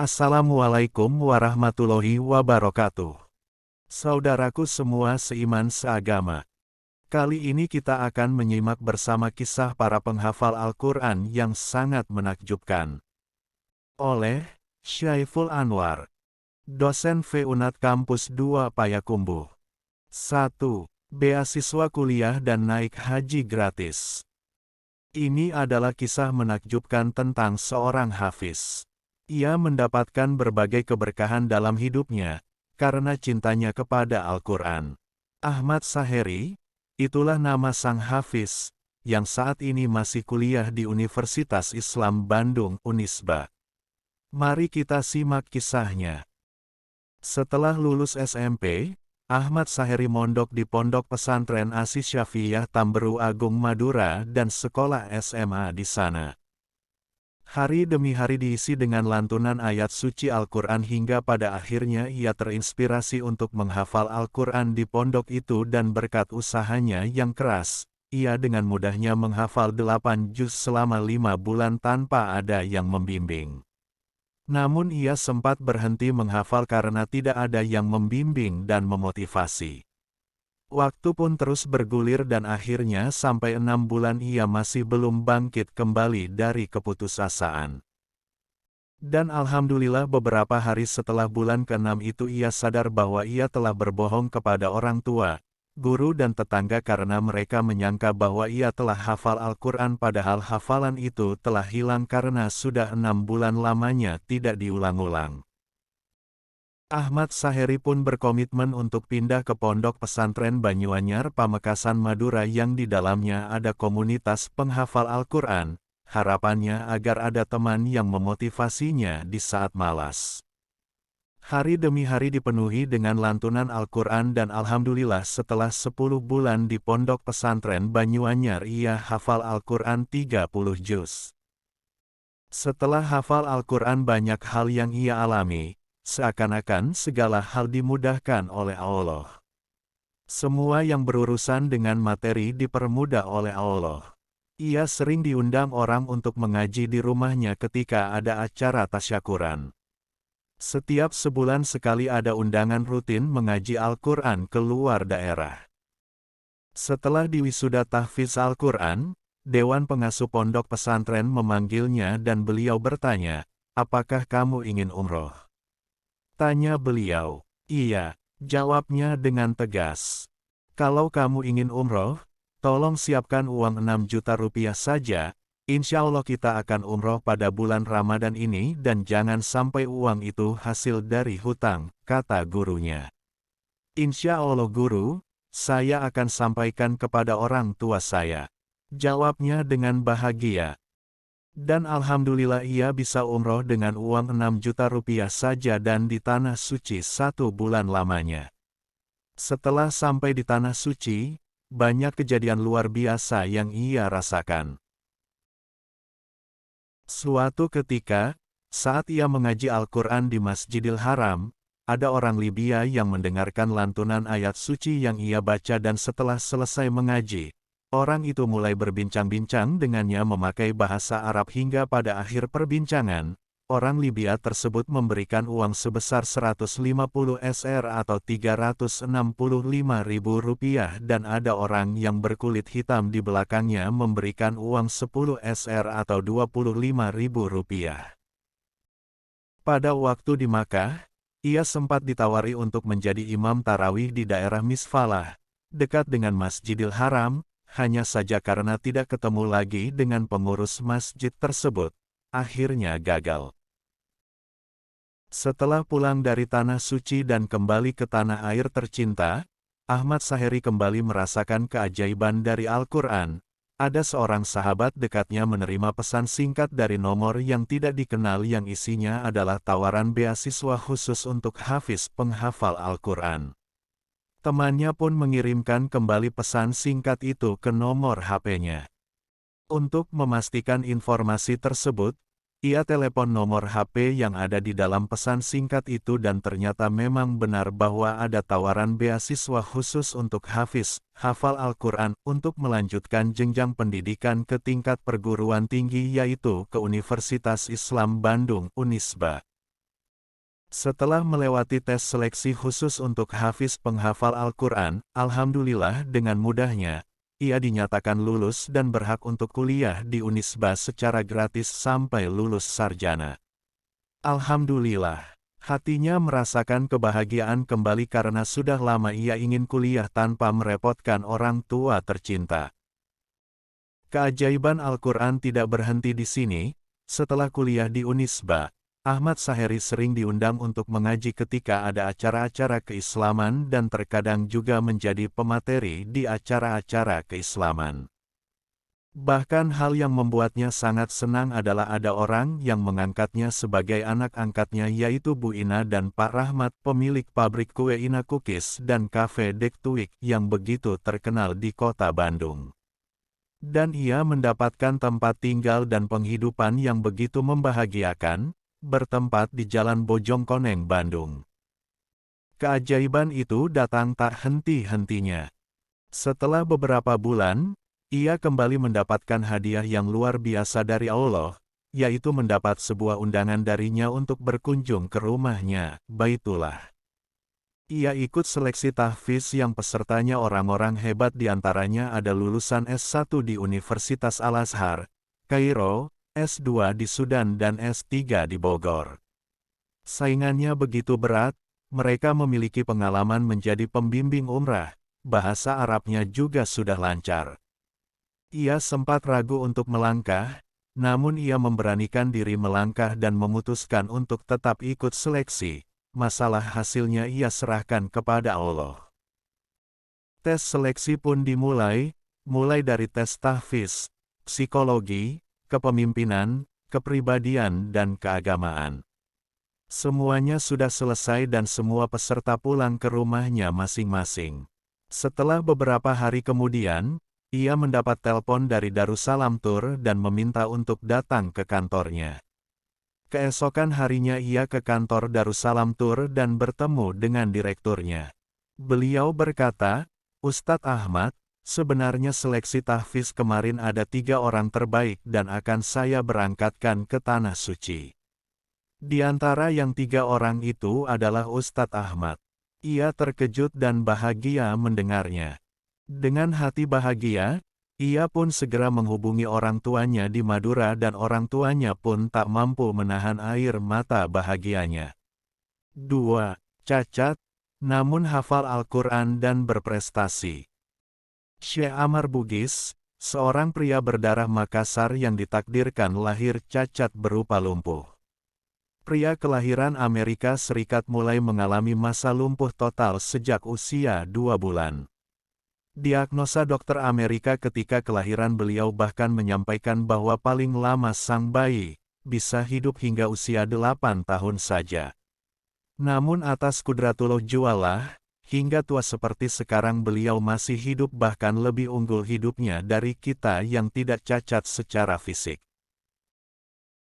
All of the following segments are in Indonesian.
Assalamualaikum warahmatullahi wabarakatuh. Saudaraku semua seiman seagama. Kali ini kita akan menyimak bersama kisah para penghafal Al-Quran yang sangat menakjubkan. Oleh Syaiful Anwar, dosen FUNAT Kampus 2 Payakumbuh. 1. Beasiswa kuliah dan naik haji gratis. Ini adalah kisah menakjubkan tentang seorang hafiz. Ia mendapatkan berbagai keberkahan dalam hidupnya, karena cintanya kepada Al-Quran. Ahmad Saheri, itulah nama sang hafiz, yang saat ini masih kuliah di Universitas Islam Bandung Unisba. Mari kita simak kisahnya. Setelah lulus SMP, Ahmad Saheri mondok di Pondok Pesantren Asy Syafiyah Tamberu Agung Madura dan sekolah SMA di sana. Hari demi hari diisi dengan lantunan ayat suci Al-Quran hingga pada akhirnya ia terinspirasi untuk menghafal Al-Quran di pondok itu dan berkat usahanya yang keras, ia dengan mudahnya menghafal 8 juz selama 5 bulan tanpa ada yang membimbing. Namun ia sempat berhenti menghafal karena tidak ada yang membimbing dan memotivasi. Waktu pun terus bergulir dan akhirnya sampai 6 bulan ia masih belum bangkit kembali dari keputusasaan. Dan alhamdulillah beberapa hari setelah bulan ke-6 itu ia sadar bahwa ia telah berbohong kepada orang tua, guru dan tetangga karena mereka menyangka bahwa ia telah hafal Al-Quran padahal hafalan itu telah hilang karena sudah 6 bulan lamanya tidak diulang-ulang. Ahmad Saheri pun berkomitmen untuk pindah ke Pondok Pesantren Banyuanyar Pamekasan Madura yang di dalamnya ada komunitas penghafal Al-Quran, harapannya agar ada teman yang memotivasinya di saat malas. Hari demi hari dipenuhi dengan lantunan Al-Quran dan alhamdulillah setelah 10 bulan di Pondok Pesantren Banyuanyar ia hafal Al-Quran 30 juz. Setelah hafal Al-Quran banyak hal yang ia alami. Seakan-akan segala hal dimudahkan oleh Allah. Semua yang berurusan dengan materi dipermudah oleh Allah. Ia sering diundang orang untuk mengaji di rumahnya ketika ada acara tasyakuran. Setiap sebulan sekali ada undangan rutin mengaji Al-Quran ke luar daerah. Setelah diwisuda tahfiz Al-Quran, Dewan Pengasuh Pondok Pesantren memanggilnya dan beliau bertanya, "Apakah kamu ingin umroh?" Tanya beliau. "Iya," jawabnya dengan tegas. "Kalau kamu ingin umroh, tolong siapkan uang 6 juta rupiah saja, insya Allah kita akan umroh pada bulan Ramadan ini dan jangan sampai uang itu hasil dari hutang," kata gurunya. "Insya Allah guru, saya akan sampaikan kepada orang tua saya," jawabnya dengan bahagia. Dan alhamdulillah ia bisa umroh dengan uang 6 juta rupiah saja dan di Tanah Suci 1 bulan lamanya. Setelah sampai di Tanah Suci, banyak kejadian luar biasa yang ia rasakan. Suatu ketika, saat ia mengaji Al-Quran di Masjidil Haram, ada orang Libya yang mendengarkan lantunan ayat suci yang ia baca dan setelah selesai mengaji, orang itu mulai berbincang-bincang dengannya memakai bahasa Arab hingga pada akhir perbincangan, orang Libya tersebut memberikan uang sebesar 150 SR atau 365 ribu rupiah dan ada orang yang berkulit hitam di belakangnya memberikan uang 10 SR atau 25 ribu rupiah. Pada waktu di Makkah, ia sempat ditawari untuk menjadi imam tarawih di daerah Misfalah, dekat dengan Masjidil Haram. Hanya saja karena tidak ketemu lagi dengan pengurus masjid tersebut, akhirnya gagal. Setelah pulang dari Tanah Suci dan kembali ke tanah air tercinta, Ahmad Saheri kembali merasakan keajaiban dari Al-Quran. Ada seorang sahabat dekatnya menerima pesan singkat dari nomor yang tidak dikenal yang isinya adalah tawaran beasiswa khusus untuk hafiz penghafal Al-Quran. Temannya pun mengirimkan kembali pesan singkat itu ke nomor HP-nya. Untuk memastikan informasi tersebut, ia telepon nomor HP yang ada di dalam pesan singkat itu dan ternyata memang benar bahwa ada tawaran beasiswa khusus untuk hafiz, hafal Al-Quran untuk melanjutkan jenjang pendidikan ke tingkat perguruan tinggi yaitu ke Universitas Islam Bandung, Unisba. Setelah melewati tes seleksi khusus untuk hafiz penghafal Al-Quran, alhamdulillah dengan mudahnya, ia dinyatakan lulus dan berhak untuk kuliah di Unisba secara gratis sampai lulus sarjana. Alhamdulillah, hatinya merasakan kebahagiaan kembali karena sudah lama ia ingin kuliah tanpa merepotkan orang tua tercinta. Keajaiban Al-Quran tidak berhenti di sini. Setelah kuliah di Unisba, Ahmad Saheri sering diundang untuk mengaji ketika ada acara-acara keislaman dan terkadang juga menjadi pemateri di acara-acara keislaman. Bahkan hal yang membuatnya sangat senang adalah ada orang yang mengangkatnya sebagai anak angkatnya yaitu Bu Ina dan Pak Rahmat, pemilik pabrik kue Ina Cookies dan Cafe Dek Tuik yang begitu terkenal di kota Bandung. Dan ia mendapatkan tempat tinggal dan penghidupan yang begitu membahagiakan, bertempat di Jalan Bojongkoneng, Bandung. Keajaiban itu datang tak henti-hentinya. Setelah beberapa bulan, ia kembali mendapatkan hadiah yang luar biasa dari Allah, yaitu mendapat sebuah undangan darinya untuk berkunjung ke rumahnya, Baitullah. Ia ikut seleksi tahfiz yang pesertanya orang-orang hebat diantaranya ada lulusan S1 di Universitas Al-Azhar, Kairo, S2 di Sudan dan S3 di Bogor. Saingannya begitu berat, mereka memiliki pengalaman menjadi pembimbing umrah, bahasa Arabnya juga sudah lancar. Ia sempat ragu untuk melangkah, namun ia memberanikan diri melangkah dan memutuskan untuk tetap ikut seleksi. Masalah hasilnya ia serahkan kepada Allah. Tes seleksi pun dimulai, mulai dari tes tahfiz, psikologi, kepemimpinan, kepribadian dan keagamaan. Semuanya sudah selesai dan semua peserta pulang ke rumahnya masing-masing. Setelah beberapa hari kemudian, ia mendapat telepon dari Darussalam Tour dan meminta untuk datang ke kantornya. Keesokan harinya ia ke kantor Darussalam Tour dan bertemu dengan direkturnya. Beliau berkata, "Ustadz Ahmad, sebenarnya seleksi tahfiz kemarin ada 3 orang terbaik dan akan saya berangkatkan ke Tanah Suci. Di antara yang 3 orang itu adalah Ustadz Ahmad." Ia terkejut dan bahagia mendengarnya. Dengan hati bahagia, ia pun segera menghubungi orang tuanya di Madura dan orang tuanya pun tak mampu menahan air mata bahagianya. 2. Cacat, namun hafal Al-Quran dan berprestasi. Syekh Amar Bugis, seorang pria berdarah Makassar yang ditakdirkan lahir cacat berupa lumpuh. Pria kelahiran Amerika Serikat mulai mengalami masa lumpuh total sejak usia 2 bulan. Diagnosa dokter Amerika ketika kelahiran beliau bahkan menyampaikan bahwa paling lama sang bayi bisa hidup hingga usia 8 tahun saja. Namun atas kudratullah jualah, hingga tua seperti sekarang beliau masih hidup bahkan lebih unggul hidupnya dari kita yang tidak cacat secara fisik.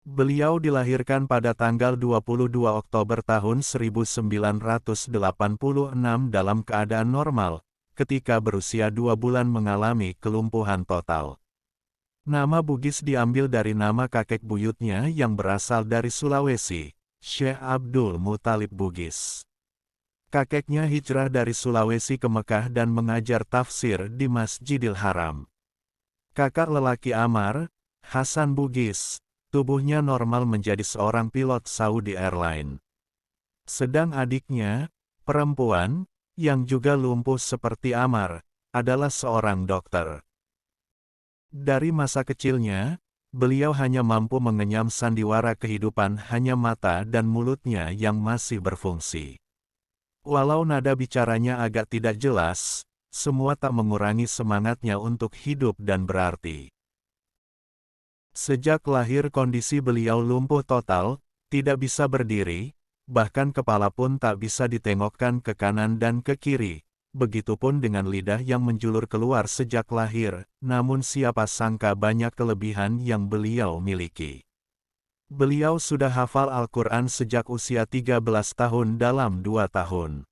Beliau dilahirkan pada tanggal 22 Oktober tahun 1986 dalam keadaan normal, ketika berusia 2 bulan mengalami kelumpuhan total. Nama Bugis diambil dari nama kakek buyutnya yang berasal dari Sulawesi, Syekh Abdul Muthalib Bugis. Kakeknya hijrah dari Sulawesi ke Mekah dan mengajar tafsir di Masjidil Haram. Kakak lelaki Amar, Hasan Bugis, tubuhnya normal menjadi seorang pilot Saudi Airline. Sedang adiknya, perempuan, yang juga lumpuh seperti Amar, adalah seorang dokter. Dari masa kecilnya, beliau hanya mampu mengenyam sandiwara kehidupan hanya mata dan mulutnya yang masih berfungsi. Walau nada bicaranya agak tidak jelas, semua tak mengurangi semangatnya untuk hidup dan berarti. Sejak lahir kondisi beliau lumpuh total, tidak bisa berdiri, bahkan kepala pun tak bisa ditengokkan ke kanan dan ke kiri, begitupun dengan lidah yang menjulur keluar sejak lahir, namun siapa sangka banyak kelebihan yang beliau miliki. Beliau sudah hafal Al-Quran sejak usia 13 tahun dalam 2 tahun.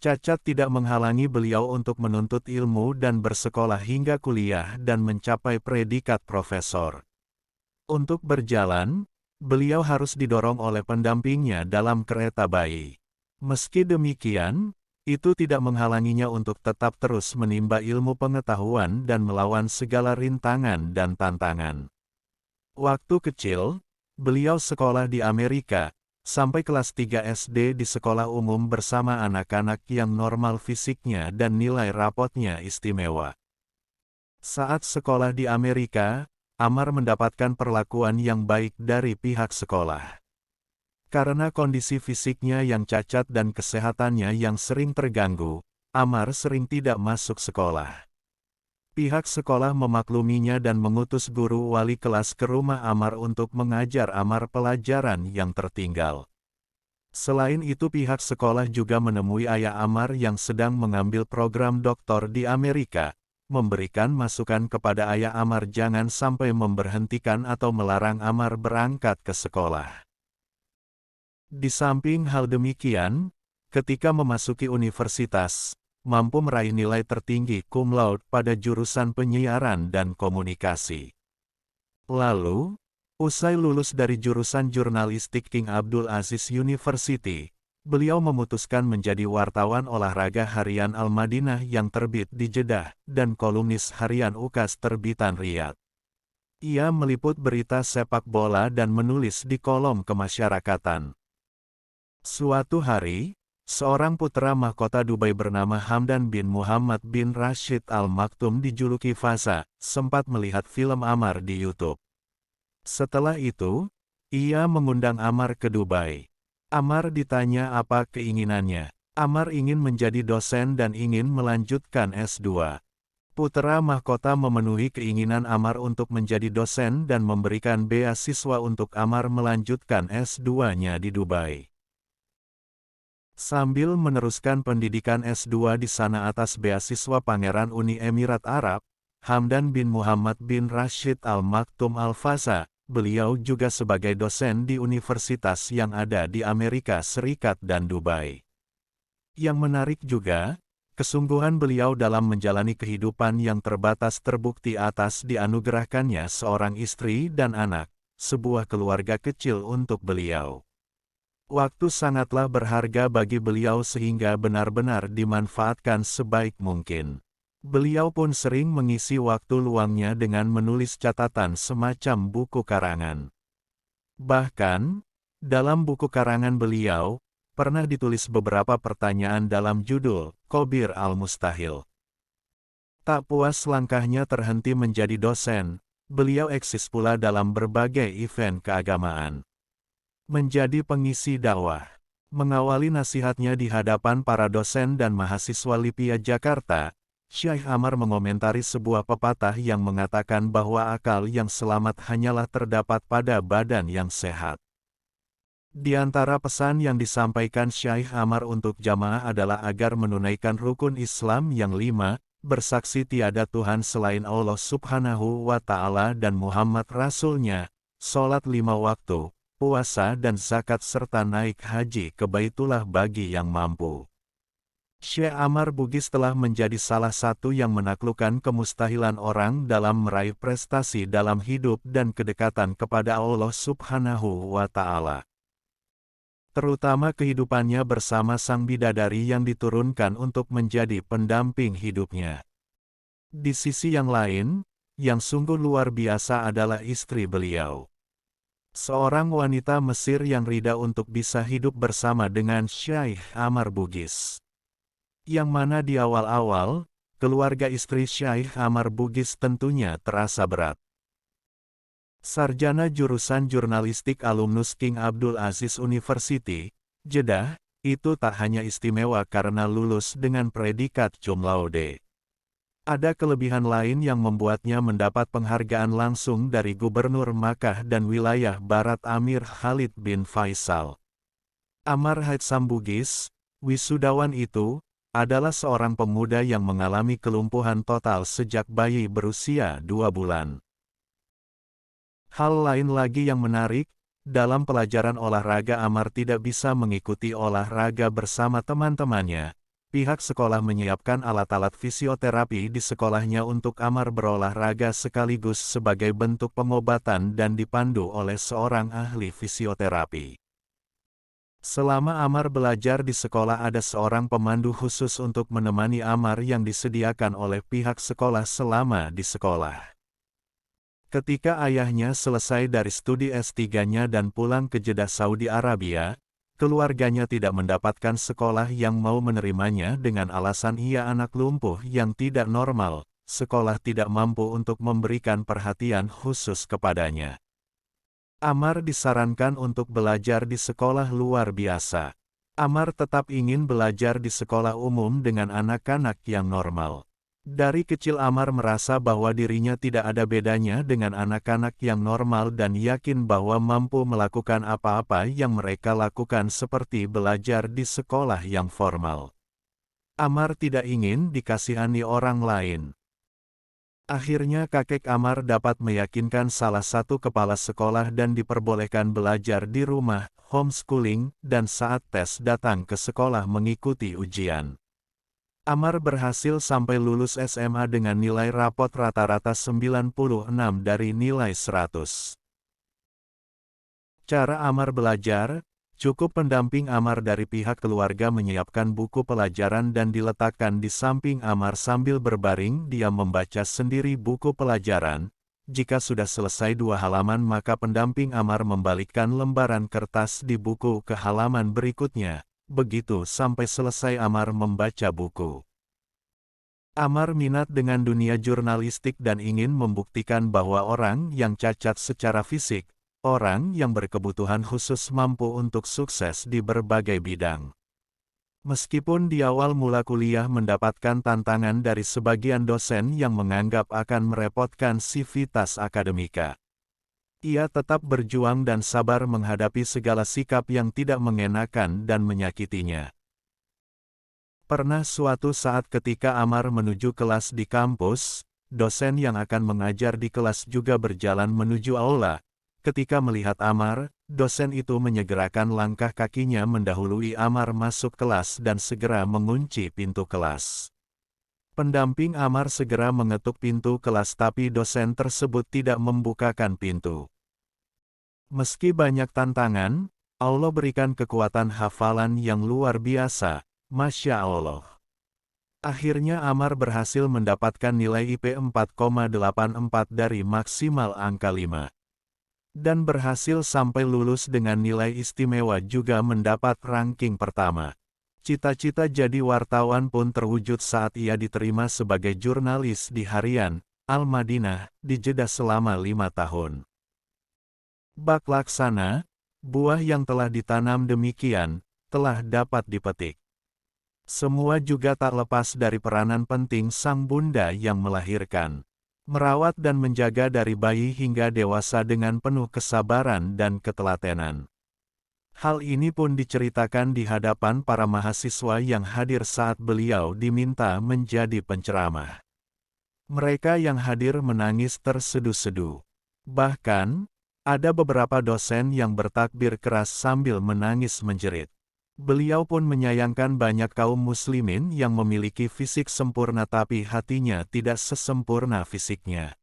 Cacat tidak menghalangi beliau untuk menuntut ilmu dan bersekolah hingga kuliah dan mencapai predikat profesor. Untuk berjalan, beliau harus didorong oleh pendampingnya dalam kereta bayi. Meski demikian, itu tidak menghalanginya untuk tetap terus menimba ilmu pengetahuan dan melawan segala rintangan dan tantangan. Waktu kecil, beliau sekolah di Amerika, sampai kelas 3 SD di sekolah umum bersama anak-anak yang normal fisiknya dan nilai rapotnya istimewa. Saat sekolah di Amerika, Ammar mendapatkan perlakuan yang baik dari pihak sekolah. Karena kondisi fisiknya yang cacat dan kesehatannya yang sering terganggu, Ammar sering tidak masuk sekolah. Pihak sekolah memakluminya dan mengutus guru wali kelas ke rumah Ammar untuk mengajar Ammar pelajaran yang tertinggal. Selain itu pihak sekolah juga menemui ayah Ammar yang sedang mengambil program doktor di Amerika, memberikan masukan kepada ayah Ammar jangan sampai memberhentikan atau melarang Ammar berangkat ke sekolah. Di samping hal demikian, ketika memasuki universitas, mampu meraih nilai tertinggi cum laude pada jurusan penyiaran dan komunikasi. Lalu, usai lulus dari jurusan jurnalistik King Abdul Aziz University, beliau memutuskan menjadi wartawan olahraga harian Al-Madinah yang terbit di Jeddah, dan kolumnis harian UKAS terbitan Riyadh. Ia meliput berita sepak bola dan menulis di kolom kemasyarakatan. Suatu hari, seorang putra mahkota Dubai bernama Hamdan bin Muhammad bin Rashid Al Maktoum dijuluki Faza, sempat melihat film Ammar di YouTube. Setelah itu, ia mengundang Ammar ke Dubai. Ammar ditanya apa keinginannya. Ammar ingin menjadi dosen dan ingin melanjutkan S2. Putra mahkota memenuhi keinginan Ammar untuk menjadi dosen dan memberikan beasiswa untuk Ammar melanjutkan S2-nya di Dubai. Sambil meneruskan pendidikan S2 di sana atas beasiswa Pangeran Uni Emirat Arab, Hamdan bin Muhammad bin Rashid Al Maktoum Al-Faza, beliau juga sebagai dosen di universitas yang ada di Amerika Serikat dan Dubai. Yang menarik juga, kesungguhan beliau dalam menjalani kehidupan yang terbatas terbukti atas dianugerahkannya seorang istri dan anak, sebuah keluarga kecil untuk beliau. Waktu sangatlah berharga bagi beliau sehingga benar-benar dimanfaatkan sebaik mungkin. Beliau pun sering mengisi waktu luangnya dengan menulis catatan semacam buku karangan. Bahkan, dalam buku karangan beliau, pernah ditulis beberapa pertanyaan dalam judul, Kobir Al-Mustahil. Tak puas langkahnya terhenti menjadi dosen, beliau eksis pula dalam berbagai event keagamaan. Menjadi pengisi dakwah. Mengawali nasihatnya di hadapan para dosen dan mahasiswa Lipia Jakarta, Syekh Ammar mengomentari sebuah pepatah yang mengatakan bahwa akal yang selamat hanyalah terdapat pada badan yang sehat. Di antara pesan yang disampaikan Syekh Ammar untuk jamaah adalah agar menunaikan rukun Islam yang 5, bersaksi tiada Tuhan selain Allah Subhanahu wa Ta'ala dan Muhammad Rasul-Nya, sholat 5 waktu, puasa dan zakat serta naik haji ke Baitullah bagi yang mampu. Syekh Ammar Bugis telah menjadi salah satu yang menaklukkan kemustahilan orang dalam meraih prestasi dalam hidup dan kedekatan kepada Allah Subhanahu wa Ta'ala. Terutama kehidupannya bersama sang bidadari yang diturunkan untuk menjadi pendamping hidupnya. Di sisi yang lain, yang sungguh luar biasa adalah istri beliau. Seorang wanita Mesir yang rida untuk bisa hidup bersama dengan Syekh Ammar Bugis. Yang mana di awal-awal, keluarga istri Syekh Ammar Bugis tentunya terasa berat. Sarjana jurusan jurnalistik alumnus King Abdul Aziz University, Jeddah, itu tak hanya istimewa karena lulus dengan predikat cum laude. Ada kelebihan lain yang membuatnya mendapat penghargaan langsung dari Gubernur Makkah dan Wilayah Barat Amir Khalid bin Faisal. Ammar Haitsam Bugis, wisudawan itu, adalah seorang pemuda yang mengalami kelumpuhan total sejak bayi berusia 2 bulan. Hal lain lagi yang menarik, dalam pelajaran olahraga Amar tidak bisa mengikuti olahraga bersama teman-temannya. Pihak sekolah menyiapkan alat-alat fisioterapi di sekolahnya untuk Amar berolahraga sekaligus sebagai bentuk pengobatan dan dipandu oleh seorang ahli fisioterapi. Selama Amar belajar di sekolah ada seorang pemandu khusus untuk menemani Amar yang disediakan oleh pihak sekolah selama di sekolah. Ketika ayahnya selesai dari studi S3-nya dan pulang ke Jeddah Saudi Arabia, keluarganya tidak mendapatkan sekolah yang mau menerimanya dengan alasan ia anak lumpuh yang tidak normal, sekolah tidak mampu untuk memberikan perhatian khusus kepadanya. Amar disarankan untuk belajar di sekolah luar biasa. Amar tetap ingin belajar di sekolah umum dengan anak-anak yang normal. Dari kecil Amar merasa bahwa dirinya tidak ada bedanya dengan anak-anak yang normal dan yakin bahwa mampu melakukan apa-apa yang mereka lakukan seperti belajar di sekolah yang formal. Amar tidak ingin dikasihani orang lain. Akhirnya kakek Amar dapat meyakinkan salah satu kepala sekolah dan diperbolehkan belajar di rumah, homeschooling, dan saat tes datang ke sekolah mengikuti ujian. Amar berhasil sampai lulus SMA dengan nilai rapot rata-rata 96 dari nilai 100. Cara Amar belajar, cukup pendamping Amar dari pihak keluarga menyiapkan buku pelajaran dan diletakkan di samping Amar sambil berbaring dia membaca sendiri buku pelajaran. Jika sudah selesai 2 halaman maka pendamping Amar membalikkan lembaran kertas di buku ke halaman berikutnya. Begitu sampai selesai Amar membaca buku. Amar minat dengan dunia jurnalistik dan ingin membuktikan bahwa orang yang cacat secara fisik, orang yang berkebutuhan khusus mampu untuk sukses di berbagai bidang. Meskipun di awal mula kuliah mendapatkan tantangan dari sebagian dosen yang menganggap akan merepotkan sivitas akademika. Ia tetap berjuang dan sabar menghadapi segala sikap yang tidak mengenakan dan menyakitinya. Pernah suatu saat ketika Amar menuju kelas di kampus, dosen yang akan mengajar di kelas juga berjalan menuju aula. Ketika melihat Amar, dosen itu menyegerakan langkah kakinya mendahului Amar masuk kelas dan segera mengunci pintu kelas. Pendamping Amar segera mengetuk pintu kelas tapi dosen tersebut tidak membukakan pintu. Meski banyak tantangan, Allah berikan kekuatan hafalan yang luar biasa, Masya Allah. Akhirnya Amar berhasil mendapatkan nilai IP 4,84 dari maksimal angka 5. Dan berhasil sampai lulus dengan nilai istimewa juga mendapat ranking pertama. Cita-cita jadi wartawan pun terwujud saat ia diterima sebagai jurnalis di harian, Al-Madinah, di Jeddah selama 5 tahun. Bak laksana, buah yang telah ditanam demikian, telah dapat dipetik. Semua juga tak lepas dari peranan penting sang bunda yang melahirkan. Merawat dan menjaga dari bayi hingga dewasa dengan penuh kesabaran dan ketelatenan. Hal ini pun diceritakan di hadapan para mahasiswa yang hadir saat beliau diminta menjadi penceramah. Mereka yang hadir menangis terseduh-seduh. Bahkan, ada beberapa dosen yang bertakbir keras sambil menangis menjerit. Beliau pun menyayangkan banyak kaum muslimin yang memiliki fisik sempurna tapi hatinya tidak sesempurna fisiknya.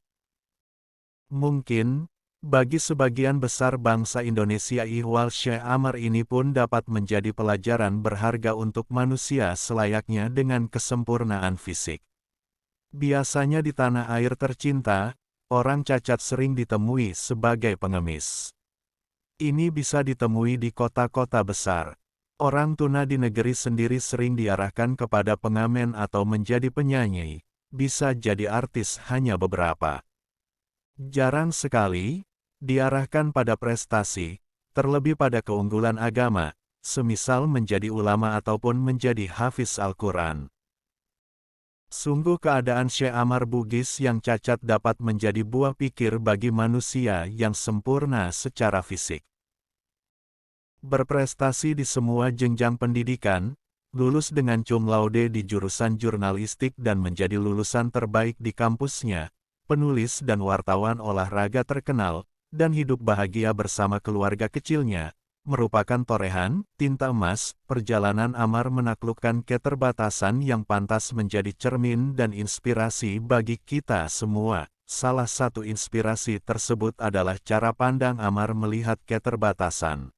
Mungkin, bagi sebagian besar bangsa Indonesia ihwal Syekh Amar ini pun dapat menjadi pelajaran berharga untuk manusia selayaknya dengan kesempurnaan fisik. Biasanya di tanah air tercinta, orang cacat sering ditemui sebagai pengemis. Ini bisa ditemui di kota-kota besar. Orang tuna di negeri sendiri sering diarahkan kepada pengamen atau menjadi penyanyi, bisa jadi artis hanya beberapa. Jarang sekali diarahkan pada prestasi, terlebih pada keunggulan agama, semisal menjadi ulama ataupun menjadi hafiz Al-Quran. Sungguh keadaan Syekh Amar Bugis yang cacat dapat menjadi buah pikir bagi manusia yang sempurna secara fisik. Berprestasi di semua jenjang pendidikan, lulus dengan cum laude di jurusan jurnalistik dan menjadi lulusan terbaik di kampusnya, penulis dan wartawan olahraga terkenal, dan hidup bahagia bersama keluarga kecilnya, merupakan torehan, tinta emas. Perjalanan Ammar menaklukkan keterbatasan yang pantas menjadi cermin dan inspirasi bagi kita semua. Salah satu inspirasi tersebut adalah cara pandang Ammar melihat keterbatasan.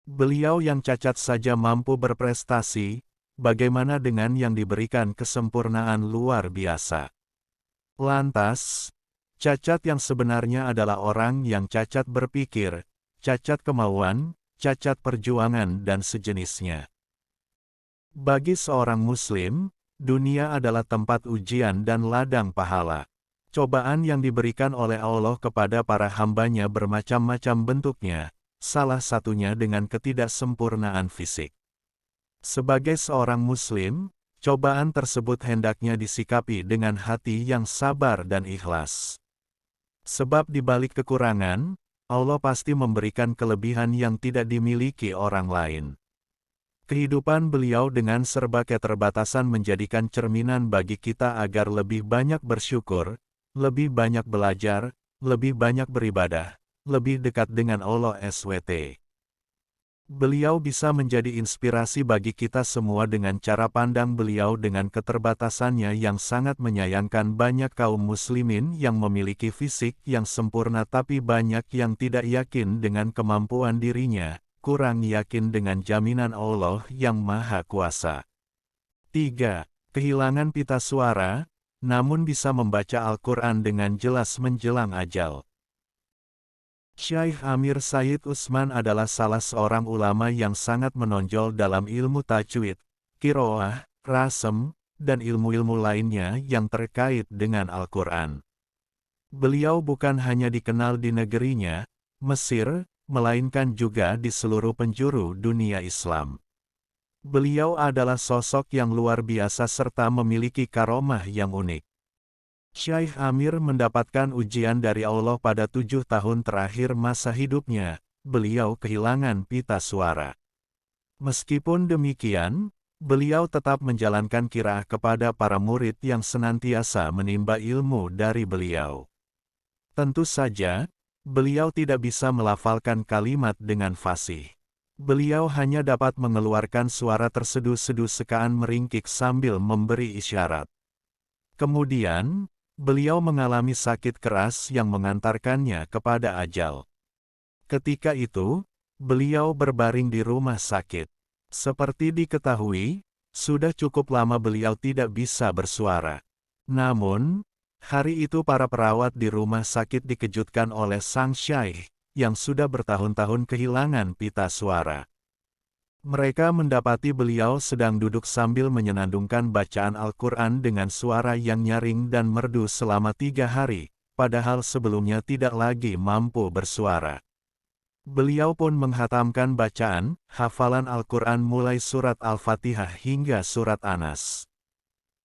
Beliau yang cacat saja mampu berprestasi, bagaimana dengan yang diberikan kesempurnaan luar biasa? Lantas, cacat yang sebenarnya adalah orang yang cacat berpikir, cacat kemauan, cacat perjuangan dan sejenisnya. Bagi seorang Muslim, dunia adalah tempat ujian dan ladang pahala. Cobaan yang diberikan oleh Allah kepada para hambanya bermacam-macam bentuknya, salah satunya dengan ketidaksempurnaan fisik. Sebagai seorang Muslim, cobaan tersebut hendaknya disikapi dengan hati yang sabar dan ikhlas. Sebab di balik kekurangan, Allah pasti memberikan kelebihan yang tidak dimiliki orang lain. Kehidupan beliau dengan serba keterbatasan menjadikan cerminan bagi kita agar lebih banyak bersyukur, lebih banyak belajar, lebih banyak beribadah, lebih dekat dengan Allah SWT. Beliau bisa menjadi inspirasi bagi kita semua dengan cara pandang beliau dengan keterbatasannya yang sangat menyayangkan banyak kaum muslimin yang memiliki fisik yang sempurna tapi banyak yang tidak yakin dengan kemampuan dirinya, kurang yakin dengan jaminan Allah yang Maha Kuasa. 3. Kehilangan pita suara, namun bisa membaca Al-Quran dengan jelas menjelang ajal. Syekh Amir Sayyid Utsman adalah salah seorang ulama yang sangat menonjol dalam ilmu tajwid, qiraah, rasem, dan ilmu-ilmu lainnya yang terkait dengan Al-Quran. Beliau bukan hanya dikenal di negerinya, Mesir, melainkan juga di seluruh penjuru dunia Islam. Beliau adalah sosok yang luar biasa serta memiliki karomah yang unik. Syekh Amir mendapatkan ujian dari Allah pada 7 tahun terakhir masa hidupnya, beliau kehilangan pita suara. Meskipun demikian, beliau tetap menjalankan qiraah kepada para murid yang senantiasa menimba ilmu dari beliau. Tentu saja, beliau tidak bisa melafalkan kalimat dengan fasih. Beliau hanya dapat mengeluarkan suara terseduh-seduh sekaan meringkik sambil memberi isyarat. Kemudian, beliau mengalami sakit keras yang mengantarkannya kepada ajal. Ketika itu, beliau berbaring di rumah sakit. Seperti diketahui, sudah cukup lama beliau tidak bisa bersuara. Namun, hari itu para perawat di rumah sakit dikejutkan oleh sang syekh, yang sudah bertahun-tahun kehilangan pita suara. Mereka mendapati beliau sedang duduk sambil menyenandungkan bacaan Al-Quran dengan suara yang nyaring dan merdu selama 3 hari, padahal sebelumnya tidak lagi mampu bersuara. Beliau pun menghatamkan bacaan, hafalan Al-Quran mulai surat Al-Fatihah hingga surat Anas.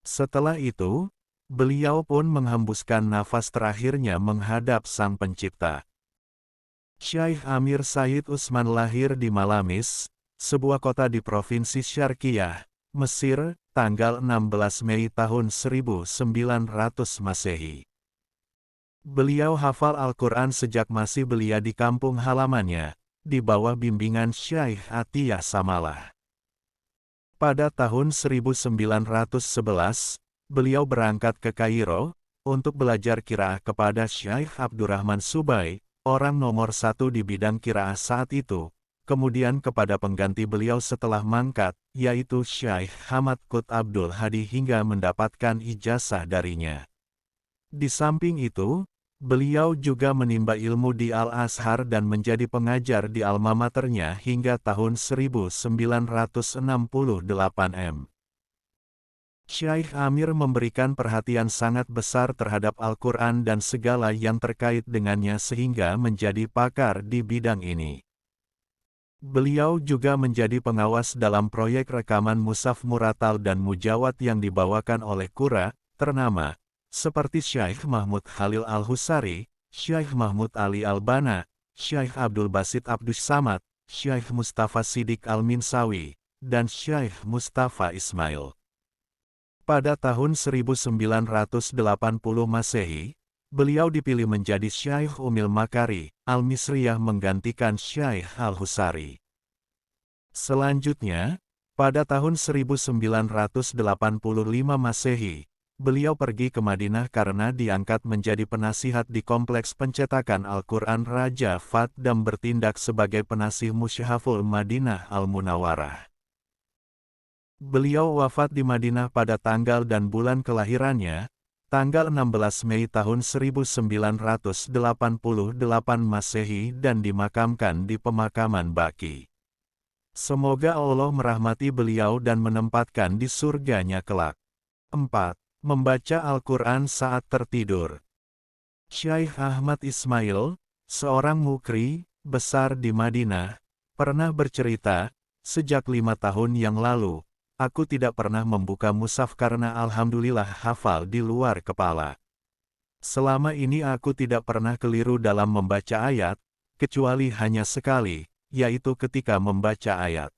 Setelah itu, beliau pun menghembuskan nafas terakhirnya menghadap Sang Pencipta. Syekh Amir Sayyid Utsman lahir di Malamis, sebuah kota di Provinsi Syarqiyah, Mesir, tanggal 16 Mei tahun 1900 Masehi. Beliau hafal Al-Quran sejak masih belia di kampung halamannya, di bawah bimbingan Syekh Atiyah Samalah. Pada tahun 1911, beliau berangkat ke Kairo, untuk belajar qiraah kepada Syekh Abdurrahman Subai, orang nomor 1 di bidang qiraah saat itu, kemudian kepada pengganti beliau setelah mangkat, yaitu Syekh Hamad Qut Abdul Hadi hingga mendapatkan ijazah darinya. Di samping itu, beliau juga menimba ilmu di Al-Azhar dan menjadi pengajar di alma maternya hingga tahun 1968 m. Syekh Amir memberikan perhatian sangat besar terhadap Al-Quran dan segala yang terkait dengannya sehingga menjadi pakar di bidang ini. Beliau juga menjadi pengawas dalam proyek rekaman Mushaf Muratal dan Mujawad yang dibawakan oleh qurra ternama, seperti Syekh Mahmud Khalil Al-Husari, Syekh Mahmud Ali Al-Bana, Syekh Abdul Basit Abdus Samad, Syekh Mustafa Siddiq Al-Minsawi, dan Syekh Mustafa Ismail. Pada tahun 1980 Masehi, beliau dipilih menjadi Syekh Umil Makari Al-Misriyah menggantikan Syekh Al-Husari. Selanjutnya, pada tahun 1985 Masehi, beliau pergi ke Madinah karena diangkat menjadi penasihat di kompleks pencetakan Al-Quran Raja Fat dan bertindak sebagai penasih Mushaful Madinah Al-Munawwarah. Beliau wafat di Madinah pada tanggal dan bulan kelahirannya, tanggal 16 Mei tahun 1988 Masehi dan dimakamkan di pemakaman Baqi. Semoga Allah merahmati beliau dan menempatkan di surganya kelak. 4. Membaca Al-Quran saat tertidur. Syekh Ahmad Ismail, seorang mukri, besar di Madinah, pernah bercerita, sejak 5 tahun yang lalu, aku tidak pernah membuka mushaf karena alhamdulillah hafal di luar kepala. Selama ini aku tidak pernah keliru dalam membaca ayat, kecuali hanya sekali, yaitu ketika membaca ayat.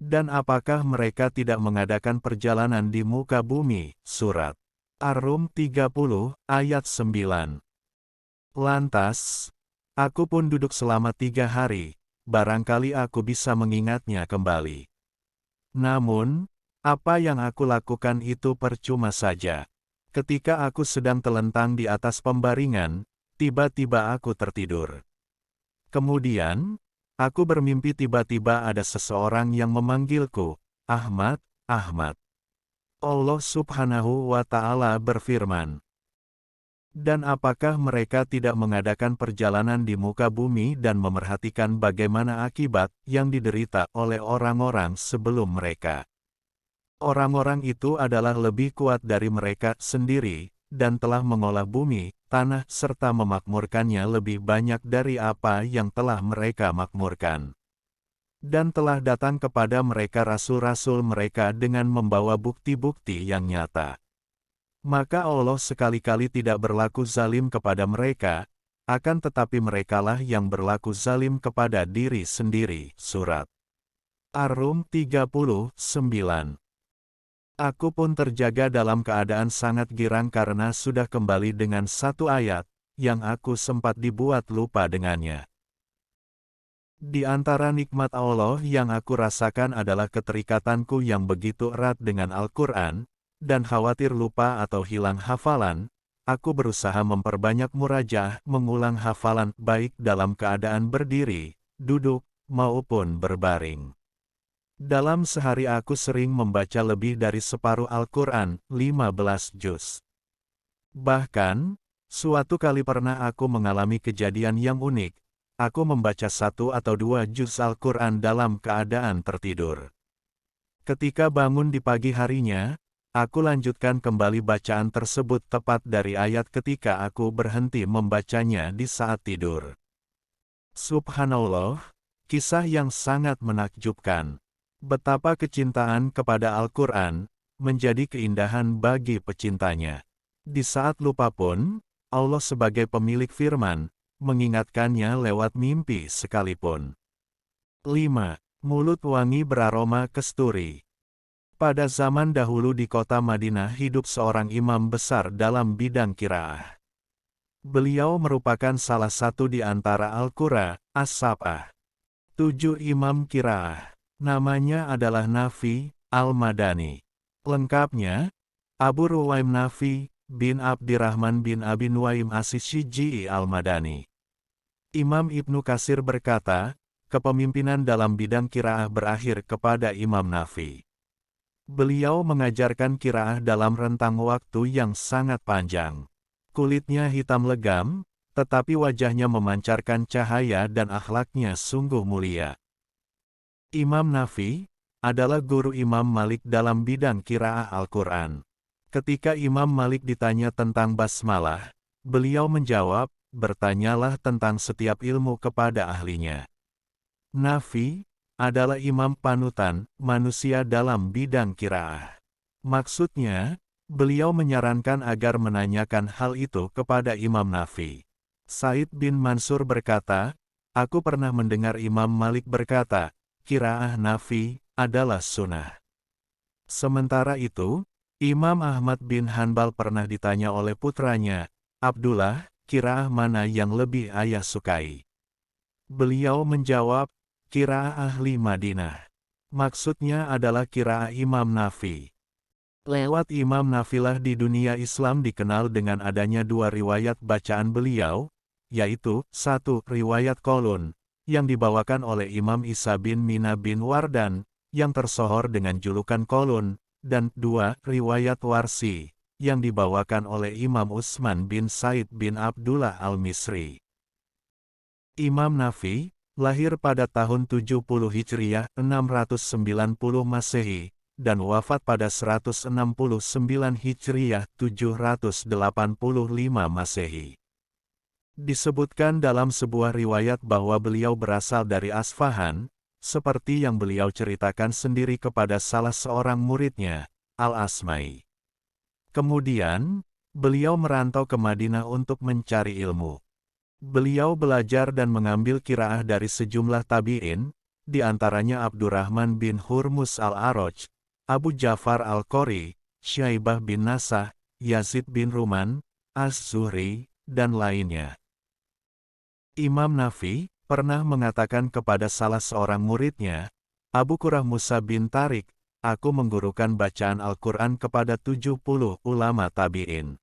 Dan apakah mereka tidak mengadakan perjalanan di muka bumi? Surat Ar-Rum 30, ayat 9. Lantas, aku pun duduk selama 3 hari, barangkali aku bisa mengingatnya kembali. Namun, apa yang aku lakukan itu percuma saja. Ketika aku sedang telentang di atas pembaringan, tiba-tiba aku tertidur. Kemudian, aku bermimpi tiba-tiba ada seseorang yang memanggilku, Ahmad, Ahmad. Allah Subhanahu wa Ta'ala berfirman, dan apakah mereka tidak mengadakan perjalanan di muka bumi dan memerhatikan bagaimana akibat yang diderita oleh orang-orang sebelum mereka? Orang-orang itu adalah lebih kuat dari mereka sendiri, dan telah mengolah bumi, tanah, serta memakmurkannya lebih banyak dari apa yang telah mereka makmurkan. Dan telah datang kepada mereka rasul-rasul mereka dengan membawa bukti-bukti yang nyata. Maka Allah sekali-kali tidak berlaku zalim kepada mereka, akan tetapi merekalah yang berlaku zalim kepada diri sendiri. Surat Ar-Rum 39. Aku pun terjaga dalam keadaan sangat girang karena sudah kembali dengan satu ayat, yang aku sempat dibuat lupa dengannya. Di antara nikmat Allah yang aku rasakan adalah keterikatanku yang begitu erat dengan Al-Quran, dan khawatir lupa atau hilang hafalan, aku berusaha memperbanyak murajaah, mengulang hafalan, baik dalam keadaan berdiri, duduk, maupun berbaring. Dalam sehari aku sering membaca lebih dari separuh Al-Quran, 15 juz. Bahkan, suatu kali pernah aku mengalami kejadian yang unik, aku membaca 1 atau 2 juz Al-Quran dalam keadaan tertidur. Ketika bangun di pagi harinya, aku lanjutkan kembali bacaan tersebut tepat dari ayat ketika aku berhenti membacanya di saat tidur. Subhanallah, kisah yang sangat menakjubkan. Betapa kecintaan kepada Al-Quran menjadi keindahan bagi pecintanya. Di saat lupa pun, Allah sebagai pemilik firman, mengingatkannya lewat mimpi sekalipun. 5. Mulut wangi beraroma kasturi. Pada zaman dahulu di kota Madinah hidup seorang imam besar dalam bidang qiraah. Beliau merupakan salah satu di antara Al-Qurra, As-Sab'ah. 7 imam qiraah. Namanya adalah Nafi, Al-Madani. Lengkapnya, Abu Ruwaim Nafi, bin Abdirrahman bin Abi Nuaim As-Syij'i Al-Madani. Imam Ibnu Katsir berkata, kepemimpinan dalam bidang qiraah berakhir kepada Imam Nafi. Beliau mengajarkan qiraah dalam rentang waktu yang sangat panjang. Kulitnya hitam legam, tetapi wajahnya memancarkan cahaya dan akhlaknya sungguh mulia. Imam Nafi adalah guru Imam Malik dalam bidang qiraah Al-Quran. Ketika Imam Malik ditanya tentang basmalah, beliau menjawab, bertanyalah tentang setiap ilmu kepada ahlinya. Nafi adalah imam panutan manusia dalam bidang qiraah. Maksudnya, beliau menyarankan agar menanyakan hal itu kepada Imam Nafi. Said bin Mansur berkata, aku pernah mendengar Imam Malik berkata, qiraah Nafi adalah sunnah. Sementara itu, Imam Ahmad bin Hanbal pernah ditanya oleh putranya, Abdullah, qiraah mana yang lebih ayah sukai? Beliau menjawab, qiraah ahli Madinah. Maksudnya adalah qiraah Imam Nafi. Lewat Imam Nafilah di dunia Islam dikenal dengan adanya dua riwayat bacaan beliau, yaitu, satu, riwayat Qolun, yang dibawakan oleh Imam Isa bin Mina bin Wardan, yang tersohor dengan julukan Qolun, dan dua, riwayat Warsi, yang dibawakan oleh Imam Utsman bin Said bin Abdullah al-Misri. Imam Nafi, lahir pada tahun 70 Hijriah, 690 Masehi, dan wafat pada 169 Hijriah 785 Masehi. Disebutkan dalam sebuah riwayat bahwa beliau berasal dari Asfahan, seperti yang beliau ceritakan sendiri kepada salah seorang muridnya, Al-Asma'i. Kemudian, beliau merantau ke Madinah untuk mencari ilmu. Beliau belajar dan mengambil qiraah dari sejumlah tabi'in, di antaranya Abdurrahman bin Hurmus al-Aroj, Abu Ja'far al-Qori, Syaibah bin Nasah, Yazid bin Ruman, Az-Zuhri, dan lainnya. Imam Nafi pernah mengatakan kepada salah seorang muridnya, Abu Qurrah Musa bin Tariq, aku menggurukan bacaan Al-Quran kepada 70 ulama tabi'in.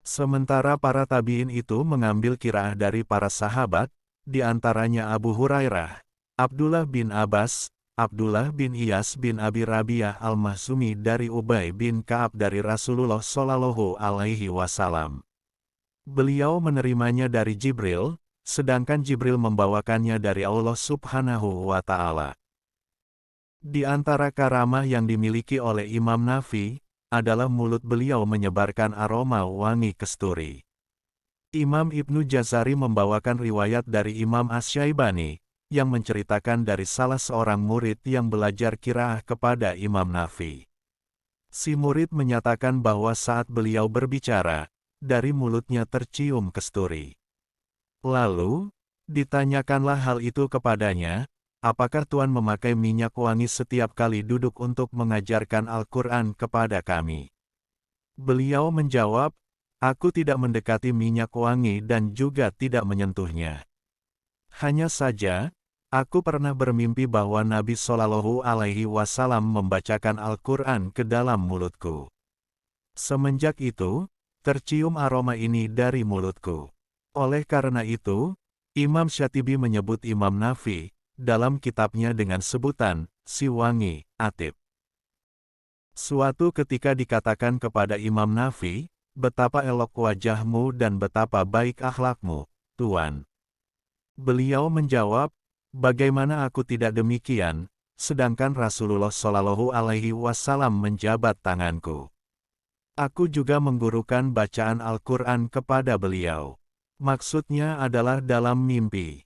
Sementara para tabi'in itu mengambil qiraah dari para sahabat, di antaranya Abu Hurairah, Abdullah bin Abbas, Abdullah bin Iyas bin Abi Rabi'ah al-Mahzumi dari Ubay bin Ka'ab dari Rasulullah Shallallahu Alaihi Wasallam. Beliau menerimanya dari Jibril, sedangkan Jibril membawakannya dari Allah Subhanahu wa Ta'ala. Di antara karamah yang dimiliki oleh Imam Nafi, adalah mulut beliau menyebarkan aroma wangi kesturi. Imam Ibnu Jazari membawakan riwayat dari Imam Asy-Syaibani, yang menceritakan dari salah seorang murid yang belajar qiraah kepada Imam Nafi. Si murid menyatakan bahwa saat beliau berbicara, dari mulutnya tercium kesturi. Lalu, ditanyakanlah hal itu kepadanya, apakah Tuhan memakai minyak wangi setiap kali duduk untuk mengajarkan Al-Quran kepada kami? Beliau menjawab, aku tidak mendekati minyak wangi dan juga tidak menyentuhnya. Hanya saja, aku pernah bermimpi bahwa Nabi Shallallahu Alaihi Wasallam membacakan Al-Quran ke dalam mulutku. Semenjak itu, tercium aroma ini dari mulutku. Oleh karena itu, Imam Syatibi menyebut Imam Nafi, dalam kitabnya dengan sebutan, si wangi, atib. Suatu ketika dikatakan kepada Imam Nafi, betapa elok wajahmu dan betapa baik akhlakmu, Tuan. Beliau menjawab, bagaimana aku tidak demikian, sedangkan Rasulullah Shallallahu Alaihi Wasallam menjabat tanganku. Aku juga menggurukan bacaan Al-Quran kepada beliau. Maksudnya adalah dalam mimpi.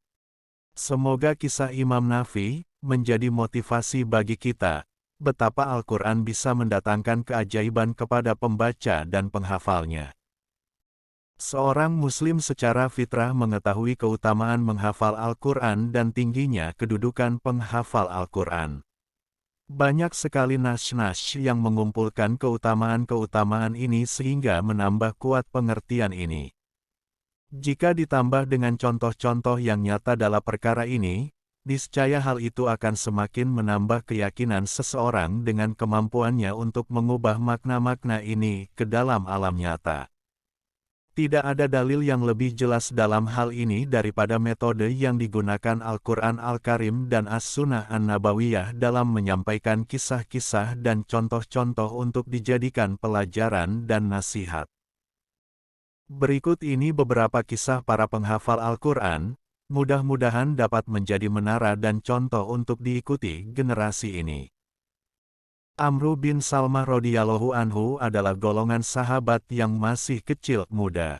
Semoga kisah Imam Nafi menjadi motivasi bagi kita, betapa Al-Quran bisa mendatangkan keajaiban kepada pembaca dan penghafalnya. Seorang Muslim secara fitrah mengetahui keutamaan menghafal Al-Quran dan tingginya kedudukan penghafal Al-Quran. Banyak sekali nas-nas yang mengumpulkan keutamaan-keutamaan ini sehingga menambah kuat pengertian ini. Jika ditambah dengan contoh-contoh yang nyata dalam perkara ini, niscaya hal itu akan semakin menambah keyakinan seseorang dengan kemampuannya untuk mengubah makna-makna ini ke dalam alam nyata. Tidak ada dalil yang lebih jelas dalam hal ini daripada metode yang digunakan Al-Quran Al-Karim dan As-Sunnah An-Nabawiyah dalam menyampaikan kisah-kisah dan contoh-contoh untuk dijadikan pelajaran dan nasihat. Berikut ini beberapa kisah para penghafal Al-Quran, mudah-mudahan dapat menjadi menara dan contoh untuk diikuti generasi ini. Amru bin Salmah radhiyallahu anhu adalah golongan sahabat yang masih kecil muda.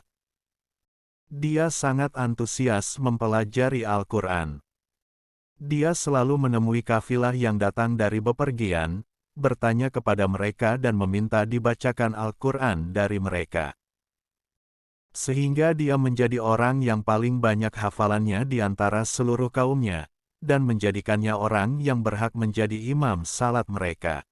Dia sangat antusias mempelajari Al-Quran. Dia selalu menemui kafilah yang datang dari bepergian, bertanya kepada mereka dan meminta dibacakan Al-Quran dari mereka. Sehingga dia menjadi orang yang paling banyak hafalannya di antara seluruh kaumnya, dan menjadikannya orang yang berhak menjadi imam salat mereka.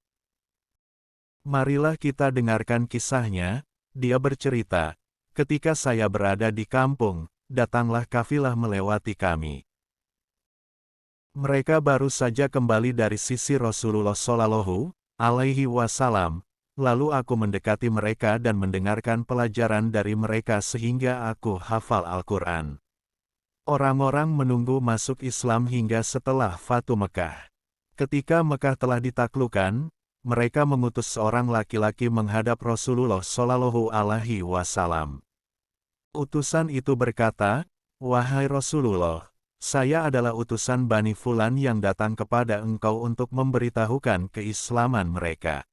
Marilah kita dengarkan kisahnya. Dia bercerita, ketika saya berada di kampung, datanglah kafilah melewati kami. Mereka baru saja kembali dari sisi Rasulullah Shallallahu Alaihi Wasallam. Lalu aku mendekati mereka dan mendengarkan pelajaran dari mereka sehingga aku hafal Al-Quran. Orang-orang menunggu masuk Islam hingga setelah Fatu Mekah. Ketika Mekah telah ditaklukkan, mereka mengutus seorang laki-laki menghadap Rasulullah Shallallahu Alaihi Wasallam. Utusan itu berkata, "Wahai Rasulullah, saya adalah utusan Bani Fulan yang datang kepada engkau untuk memberitahukan keislaman mereka."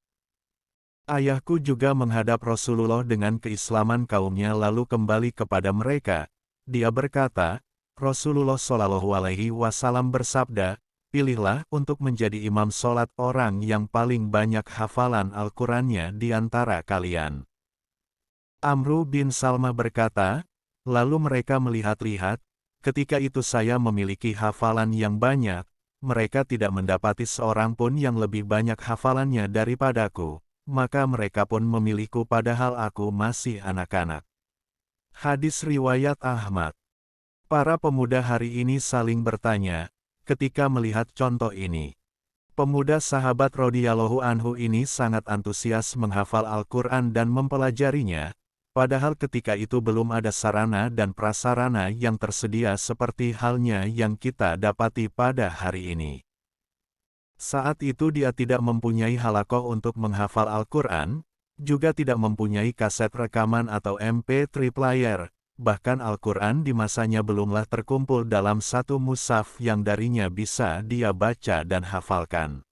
Ayahku juga menghadap Rasulullah dengan keislaman kaumnya lalu kembali kepada mereka. Dia berkata, Rasulullah Shallallahu Alaihi Wasallam bersabda, "Pilihlah untuk menjadi imam sholat orang yang paling banyak hafalan Al-Qurannya di antara kalian." Amru bin Salmah berkata, lalu mereka melihat-lihat, ketika itu saya memiliki hafalan yang banyak, mereka tidak mendapati seorang pun yang lebih banyak hafalannya daripadaku, maka mereka pun memilihku padahal aku masih anak-anak. Hadis riwayat Ahmad. Para pemuda hari ini saling bertanya, ketika melihat contoh ini. Pemuda sahabat radhiyallahu anhu ini sangat antusias menghafal Al-Quran dan mempelajarinya, padahal ketika itu belum ada sarana dan prasarana yang tersedia seperti halnya yang kita dapati pada hari ini. Saat itu dia tidak mempunyai halaqah untuk menghafal Al-Quran, juga tidak mempunyai kaset rekaman atau MP3 player. Bahkan Al-Quran di masanya belumlah terkumpul dalam satu mushaf yang darinya bisa dia baca dan hafalkan.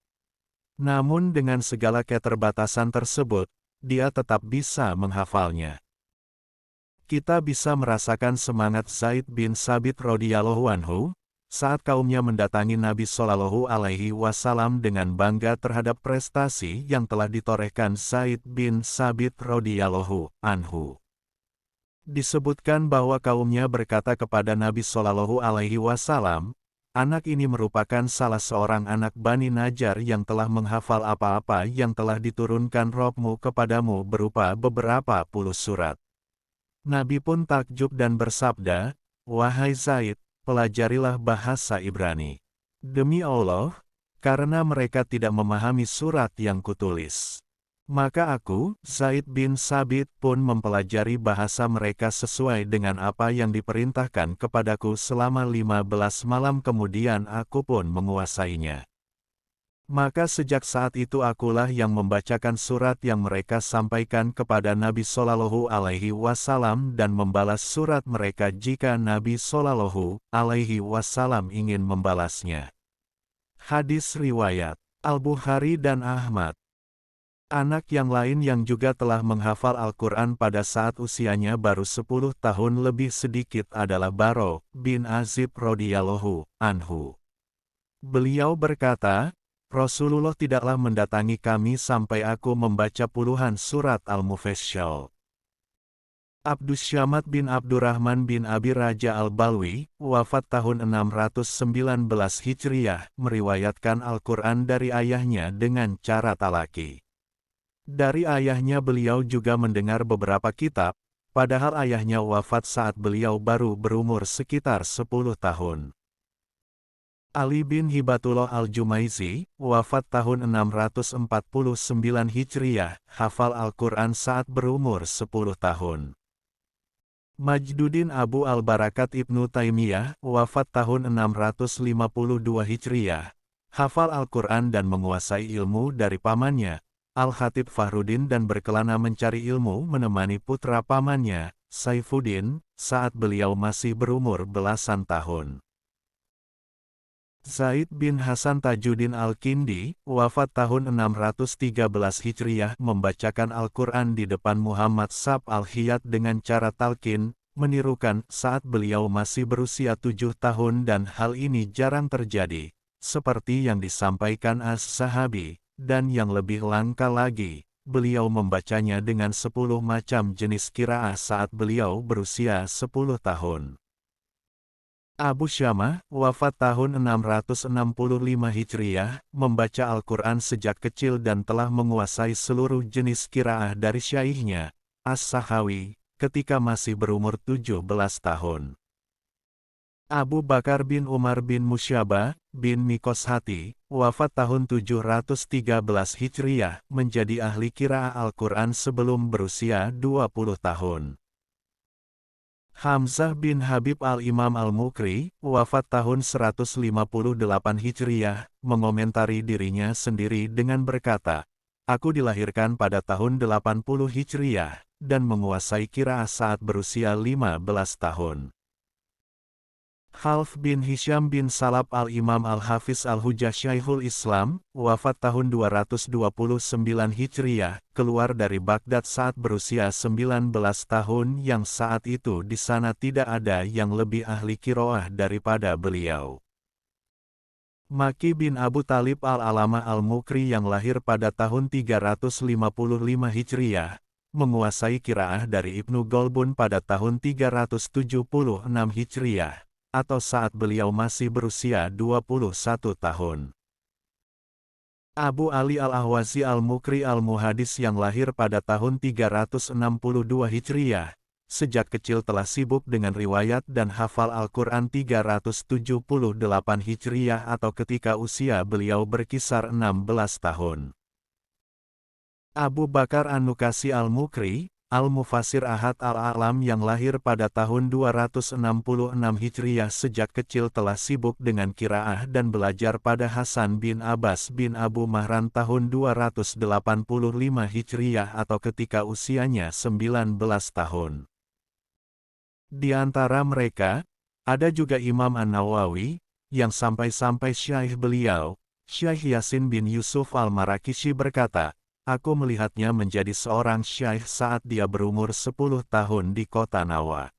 Namun dengan segala keterbatasan tersebut, dia tetap bisa menghafalnya. Kita bisa merasakan semangat Zaid bin Sabit radhiyallahu anhu, saat kaumnya mendatangi Nabi Shallallahu Alaihi Wasallam dengan bangga terhadap prestasi yang telah ditorehkan Zaid bin Sabit radhiyallahu anhu. Disebutkan bahwa kaumnya berkata kepada Nabi Shallallahu Alaihi Wasallam, "Anak ini merupakan salah seorang anak Bani Najjar yang telah menghafal apa-apa yang telah diturunkan Rabb-mu kepadamu berupa beberapa puluh surat." Nabi pun takjub dan bersabda, "Wahai Zaid, pelajarilah bahasa Ibrani. Demi Allah, karena mereka tidak memahami surat yang kutulis. Maka aku, Zaid bin Sabit pun mempelajari bahasa mereka sesuai dengan apa yang diperintahkan kepadaku selama 15 malam kemudian aku pun menguasainya. Maka sejak saat itu akulah yang membacakan surat yang mereka sampaikan kepada Nabi Shallallahu Alaihi Wasallam dan membalas surat mereka jika Nabi Shallallahu Alaihi Wasallam ingin membalasnya." Hadis riwayat Al-Bukhari dan Ahmad. Anak yang lain yang juga telah menghafal Al-Quran pada saat usianya baru 10 tahun lebih sedikit adalah Baro bin Azib radhiyallahu anhu. Beliau berkata, "Rasulullah tidaklah mendatangi kami sampai aku membaca puluhan surat Al-Mufassal." Abdus Syamad bin Abdurrahman bin Abi Raja Al-Balwi, wafat tahun 619 Hijriyah, meriwayatkan Al-Quran dari ayahnya dengan cara talaki. Dari ayahnya beliau juga mendengar beberapa kitab, padahal ayahnya wafat saat beliau baru berumur sekitar 10 tahun. Ali bin Hibatullah Al-Jumaizi, wafat tahun 649 Hijriyah, hafal Al-Quran saat berumur 10 tahun. Majduddin Abu Al-Barakat Ibnu Taimiyah, wafat tahun 652 Hijriyah, hafal Al-Quran dan menguasai ilmu dari pamannya, Al-Khatib Fahruddin dan berkelana mencari ilmu menemani putra pamannya, Saifuddin, saat beliau masih berumur belasan tahun. Zaid bin Hasan Tajuddin Al-Kindi, wafat tahun 613 Hijriyah, membacakan Al-Quran di depan Muhammad Sab Al-Hiyat dengan cara talqin, menirukan saat beliau masih berusia 7 tahun dan hal ini jarang terjadi, seperti yang disampaikan As-Sahabi, dan yang lebih langka lagi, beliau membacanya dengan 10 macam jenis qiraah saat beliau berusia 10 tahun. Abu Syamah, wafat tahun 665 Hijriah, membaca Al-Quran sejak kecil dan telah menguasai seluruh jenis qiraah dari syaikhnya, As-Sakhawi, ketika masih berumur 17 tahun. Abu Bakar bin Umar bin Musyabah, bin Mikoshati, wafat tahun 713 Hijriah, menjadi ahli qiraah Al-Quran sebelum berusia 20 tahun. Hamzah bin Habib al-Imam al-Mukri, wafat tahun 158 Hijriah, mengomentari dirinya sendiri dengan berkata, "Aku dilahirkan pada tahun 80 Hijriah, dan menguasai qiraah saat berusia 15 tahun." Khalf bin Hisham bin Salab al-Imam al-Hafiz al-Hujjah Syekhul Islam, wafat tahun 229 Hijriah, keluar dari Baghdad saat berusia 19 tahun yang saat itu di sana tidak ada yang lebih ahli qiraah daripada beliau. Maki bin Abu Talib al-Alama al-Mukri yang lahir pada tahun 355 Hijriah, menguasai qiraah dari Ibnu Golbun pada tahun 376 Hijriah. Atau saat beliau masih berusia 21 tahun. Abu Ali al-Ahwazi al-Mukri al-Muhadis yang lahir pada tahun 362 Hijriah, sejak kecil telah sibuk dengan riwayat dan hafal Al-Quran 378 Hijriah atau ketika usia beliau berkisar 16 tahun. Abu Bakar An-Nukasi al-Mukri, Al-Mufassir Ahad al-A'lam yang lahir pada tahun 266 Hijriah sejak kecil telah sibuk dengan qiraah dan belajar pada Hasan bin Abbas bin Abu Mahran tahun 285 Hijriah atau ketika usianya 19 tahun. Di antara mereka, ada juga Imam An-Nawawi, yang sampai-sampai syaikh beliau, Syekh Yasin bin Yusuf al-Marakishi berkata, "Aku melihatnya menjadi seorang syaikh saat dia berumur 10 tahun di kota Nawa.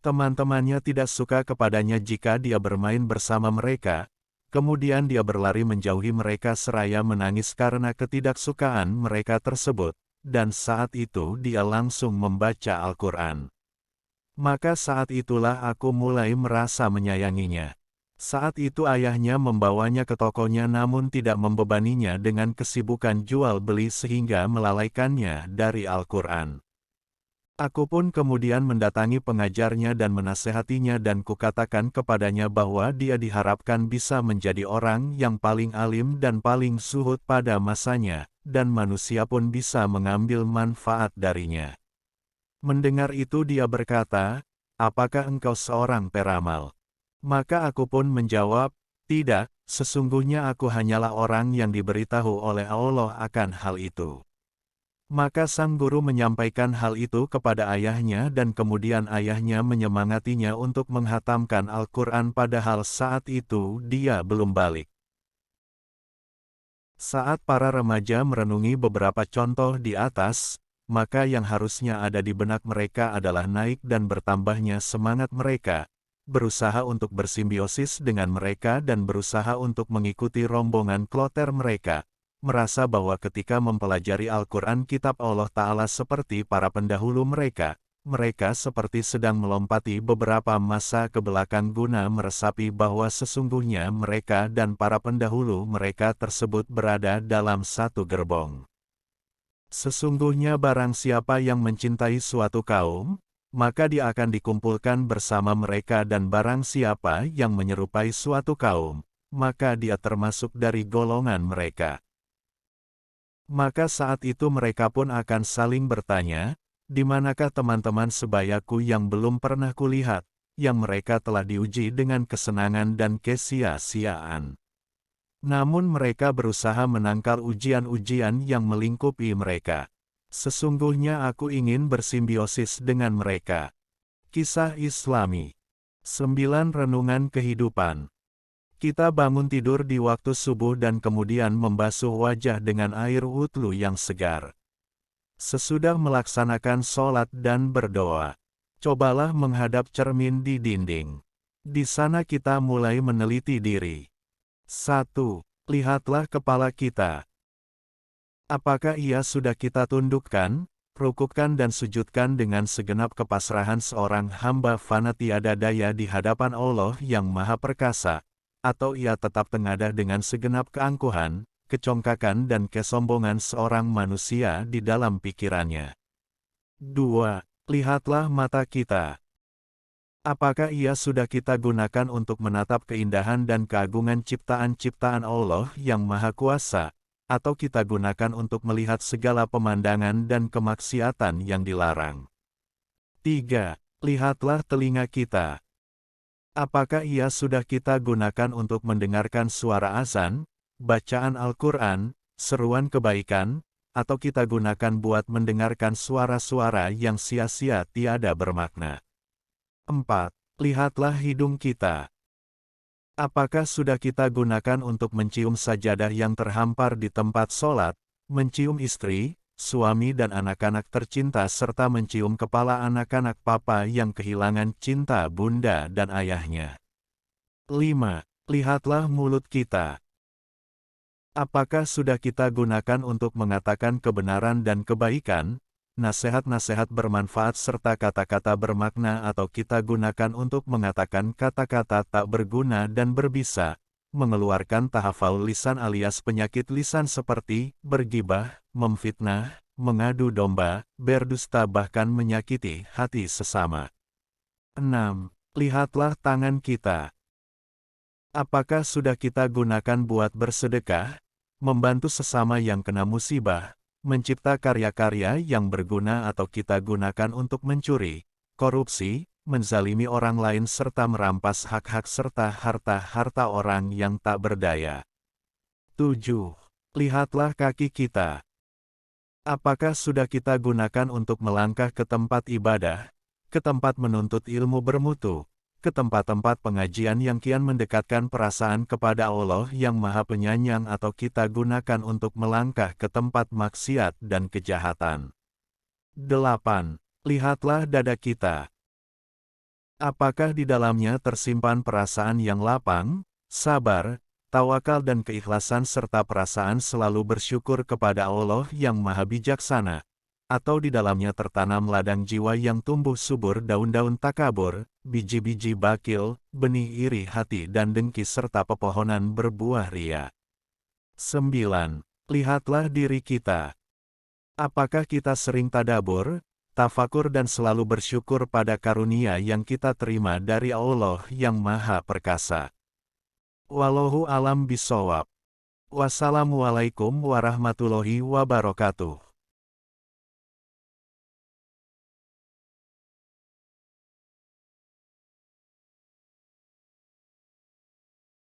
Teman-temannya tidak suka kepadanya jika dia bermain bersama mereka, kemudian dia berlari menjauhi mereka seraya menangis karena ketidaksukaan mereka tersebut, dan saat itu dia langsung membaca Al-Quran. Maka saat itulah aku mulai merasa menyayanginya." Saat itu ayahnya membawanya ke tokonya namun tidak membebaninya dengan kesibukan jual beli sehingga melalaikannya dari Al-Quran. Aku pun kemudian mendatangi pengajarnya dan menasehatinya dan kukatakan kepadanya bahwa dia diharapkan bisa menjadi orang yang paling alim dan paling zuhud pada masanya, dan manusia pun bisa mengambil manfaat darinya. Mendengar itu dia berkata, "Apakah engkau seorang peramal?" Maka aku pun menjawab, "Tidak, sesungguhnya aku hanyalah orang yang diberitahu oleh Allah akan hal itu." Maka sang guru menyampaikan hal itu kepada ayahnya dan kemudian ayahnya menyemangatinya untuk menghatamkan Al-Quran padahal saat itu dia belum balik. Saat para remaja merenungi beberapa contoh di atas, maka yang harusnya ada di benak mereka adalah naik dan bertambahnya semangat mereka, berusaha untuk bersimbiosis dengan mereka dan berusaha untuk mengikuti rombongan kloter mereka, merasa bahwa ketika mempelajari Al-Quran kitab Allah Ta'ala seperti para pendahulu mereka, mereka seperti sedang melompati beberapa masa ke belakang guna meresapi bahwa sesungguhnya mereka dan para pendahulu mereka tersebut berada dalam satu gerbong. Sesungguhnya barang siapa yang mencintai suatu kaum, maka dia akan dikumpulkan bersama mereka dan barang siapa yang menyerupai suatu kaum, maka dia termasuk dari golongan mereka. Maka saat itu mereka pun akan saling bertanya, "Di manakah teman-teman sebayaku yang belum pernah kulihat, yang mereka telah diuji dengan kesenangan dan kesia-siaan?" Namun mereka berusaha menangkal ujian-ujian yang melingkupi mereka. Sesungguhnya aku ingin bersimbiosis dengan mereka. Kisah Islami 9 Renungan Kehidupan. Kita bangun tidur di waktu subuh dan kemudian membasuh wajah dengan air wudhu yang segar. Sesudah melaksanakan sholat dan berdoa, cobalah menghadap cermin di dinding. Di sana kita mulai meneliti diri. 1. Lihatlah kepala kita. Apakah ia sudah kita tundukkan? Rukukkan dan sujudkan dengan segenap kepasrahan seorang hamba fana tiada daya di hadapan Allah yang Maha Perkasa, atau ia tetap tengadah dengan segenap keangkuhan, kecongkakan dan kesombongan seorang manusia di dalam pikirannya. 2. Lihatlah mata kita. Apakah ia sudah kita gunakan untuk menatap keindahan dan keagungan ciptaan-ciptaan Allah yang Maha Kuasa, atau kita gunakan untuk melihat segala pemandangan dan kemaksiatan yang dilarang? 3. Lihatlah telinga kita. Apakah ia sudah kita gunakan untuk mendengarkan suara azan, bacaan Al-Quran, seruan kebaikan, atau kita gunakan buat mendengarkan suara-suara yang sia-sia tiada bermakna? 4. Lihatlah hidung kita. Apakah sudah kita gunakan untuk mencium sajadah yang terhampar di tempat sholat, mencium istri, suami dan anak-anak tercinta serta mencium kepala anak-anak papa yang kehilangan cinta bunda dan ayahnya? 5. Lihatlah mulut kita. Apakah sudah kita gunakan untuk mengatakan kebenaran dan kebaikan, nasihat-nasihat bermanfaat serta kata-kata bermakna atau kita gunakan untuk mengatakan kata-kata tak berguna dan berbisa, mengeluarkan tahaful lisan alias penyakit lisan seperti bergibah, memfitnah, mengadu domba, berdusta bahkan menyakiti hati sesama? 6. Lihatlah tangan kita. Apakah sudah kita gunakan buat bersedekah, membantu sesama yang kena musibah, mencipta karya-karya yang berguna atau kita gunakan untuk mencuri, korupsi, menzalimi orang lain serta merampas hak-hak serta harta-harta orang yang tak berdaya? 7. Lihatlah kaki kita. Apakah sudah kita gunakan untuk melangkah ke tempat ibadah, ke tempat menuntut ilmu bermutu, ke tempat-tempat pengajian yang kian mendekatkan perasaan kepada Allah yang Maha Penyayang atau kita gunakan untuk melangkah ke tempat maksiat dan kejahatan? 8. Lihatlah dada kita. Apakah di dalamnya tersimpan perasaan yang lapang, sabar, tawakal dan keikhlasan serta perasaan selalu bersyukur kepada Allah yang Maha Bijaksana? Atau di dalamnya tertanam ladang jiwa yang tumbuh subur daun-daun takabur, biji-biji bakil, benih iri hati dan dengki serta pepohonan berbuah ria? 9. Lihatlah diri kita. Apakah kita sering tadabur, tafakur dan selalu bersyukur pada karunia yang kita terima dari Allah yang Maha Perkasa? Wallahu alam bisawab. Wassalamualaikum warahmatullahi wabarakatuh.